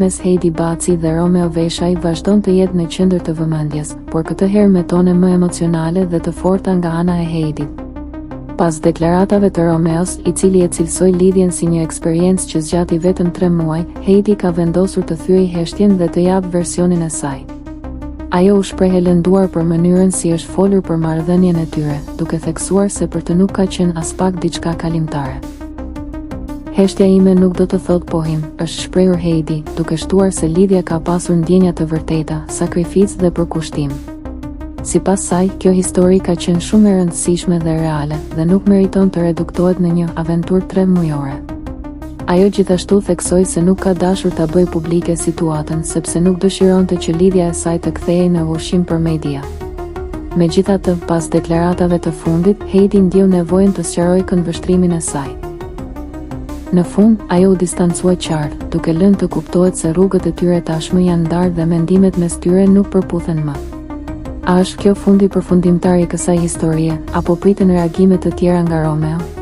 mes Heidi Baci dhe Romeo Veshaj vazhdon të jetë në qendër të vëmendjes, por këtë herë me tone më emocionale dhe të forta nga ana e Heidit. Pas deklaratave të Romeos, i cili e cilësoi lidhjen si një eksperiencë që zgjati vetëm 3 muaj, Heidi ka vendosur të thyej heshtjen dhe të japë versionin e saj. Ajo u shpreh e lënduar për mënyrën si është folur për marrëdhënien e tyre, duke theksuar se për të nuk ka qenë as pak diçka kalimtare. Heshtja ime nuk do të thot pohim, është shprehur Heidi, duke shtuar se lidhja ka pasur ndjenja të vërteta, sakrificë dhe përkushtim. Sipas saj, kjo histori ka qenë shumë e rëndësishme dhe reale, dhe nuk meriton të reduktohet në një aventurë 3 mujore. Ajo gjithashtu theksoi se nuk ka dashur ta bëjë publike situatën sepse nuk dëshironte që lidhja e saj të kthehej në ushqim për media. Megjithatë, pas deklaratave të fundit, Heidi ndjeu nevojën të sqarojë këndvështrimin e saj. Në fund, ajo u distancua qartë, duke lënë të kuptohet se rrugët e tyre tashmë janë ndarë dhe mendimet mes tyre nuk përputhen më. A është kjo fundi përfundimtar i kësaj historie, apo priten reagime të tjera nga Romeo?